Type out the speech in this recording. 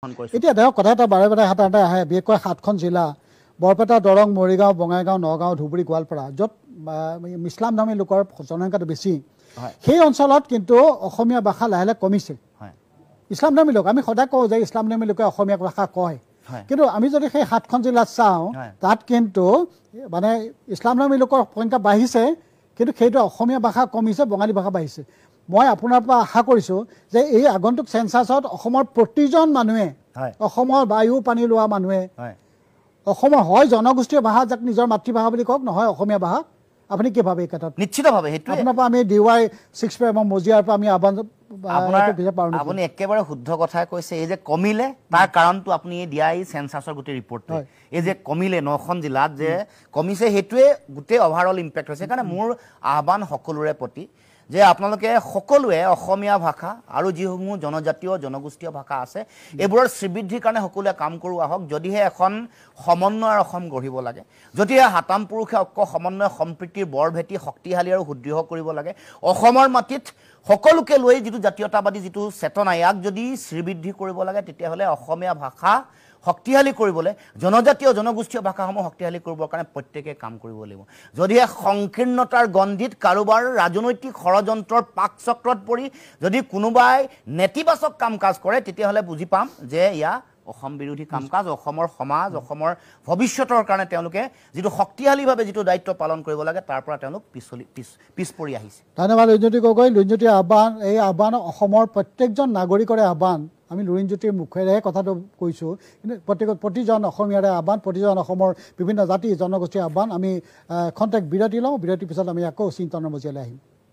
এতিয়া দেখক কথা এটা বাৰে বাৰে হাতে আহে বিশেষকৈ 7খন জিলা বৰপেটা দৰং মৰিগাঁও বঙাইগাঁও নগাঁও ধুবুৰী গোৱালপাৰা য'ত ইছলাম ধৰ্মী লোকৰ জনসংখ্যাটো বেছি সেই অঞ্চলত কিন্তু অসমীয়া ভাষা লাহে লাহে কমিছে ইছলাম ধৰ্মী লোক আমি সদায় কওঁ যে ইছলাম ধৰ্মী লোকে অসমীয়া ভাষা কয় কিন্তু আমি যদি সেই 7খন জিলাত চাওঁ তাত কিন্তু মানে ইছলাম ধৰ্মী লোকৰ সংখ্যা বাঢ়িছে কিন্তু সেইটো অসমীয়া ভাষা কমিছে বঙালী ভাষা বাঢ়িছে মই আপোনাৰ পৰা আশা কৰিছোঁ যে এই আগন্তুক সেন্সাছত অসমৰ প্ৰতিজন মানুহে অসমৰ বায়ু পানী লোৱা মানুহে অসমৰ হয় জনগোষ্ঠীয় ভাষা যাক নিজৰ মাতৃভাষা বুলি কওক নহয় অসমীয়া ভাষা আপুনি কি ভাবে এই কথাত নিশ্চিতভাৱে হেতু আপোনাৰ পৰা আমি ডিৱাই 6 পে মজিয়াৰ পৰা আমি আহ্বান আপুনি একেবাৰে শুদ্ধ কথাই কৈছে এই যে কমিলে তাৰ কাৰণটো আপুনি দিয়া এই সেন্সাছৰ গোটেই ৰিপৰ্টটো এই যে কমিলে 9খন জিলাত যে কমিছে হেতুৱে গোটেই ওভাৰঅল ইম্প্যাক্ট হৈছে কাৰণ মোৰ আহ্বান সকলোৰে প্ৰতি যে আপোনালোকে সকলোৱে অসমীয়া ভাষা আৰু যিসমূহ জনজাতীয় জনগোষ্ঠীয় ভাষা আছে এইবোৰৰ শ্ৰীবৃদ্ধিৰ কাৰণে সকলোৱে কাম কৰোৱা হওক যদিহে এখন সমন্বয়ৰ অসম গঢ়িব লাগে যদিহে হাতাম পুৰুষে ঐক্য সমন্বয় সম্প্ৰীতিৰ বৰভেটি শক্তিশালী আৰু সুদৃঢ় কৰিব লাগে অসমৰ মাটিত সকলোকে লৈ যিটো জাতীয়তাবাদী যিটো চেতনা ইয়াক যদি শ্ৰীবৃদ্ধি কৰিব লাগে তেতিয়াহ'লে অসমীয়া ভাষা শক্তিশালী কৰিবলৈ জনজাতীয় জনগোষ্ঠীয় ভাষাসমূহ শক্তিশালী কৰিবৰ কাৰণে প্ৰত্যেকে কাম কৰিব লাগিব যদিহে সংকীৰ্ণতাৰ গণ্ডিত কাৰোবাৰ ৰাজনৈতিক ষড়যন্ত্ৰৰ পাকচক্ৰত পৰি যদি কোনোবাই নেতিবাচক কাম কাজ কৰে তেতিয়াহ'লে বুজি পাম যে ইয়া অসম বিৰোধী কাম কাজ অসমৰ সমাজ অসমৰ ভৱিষ্যতৰ কাৰণে তেওঁলোকে যিটো শক্তিশালীভাৱে যিটো দায়িত্ব পালন কৰিব লাগে তাৰ পৰা তেওঁলোক পিছ পৰি আহিছে ধন্যবাদ লুৰিণজ্যোতি গগৈ লুৰিণজ্যোতিৰ আহ্বান এই আহ্বান অসমৰ প্ৰত্যেকজন নাগৰিকৰে আহ্বান আমি লুৰিণজ্যোতিৰ মুখেৰে কথাটো কৈছোঁ কিন্তু প্ৰতিজন অসমীয়াৰে আহ্বান প্ৰতিজন অসমৰ বিভিন্ন জাতি জনগোষ্ঠীৰ আহ্বান আমি খন্তেক বিৰতি লওঁ বিৰতিৰ পিছত আমি আকৌ চিন্তনৰ মজিয়ালৈ আহিম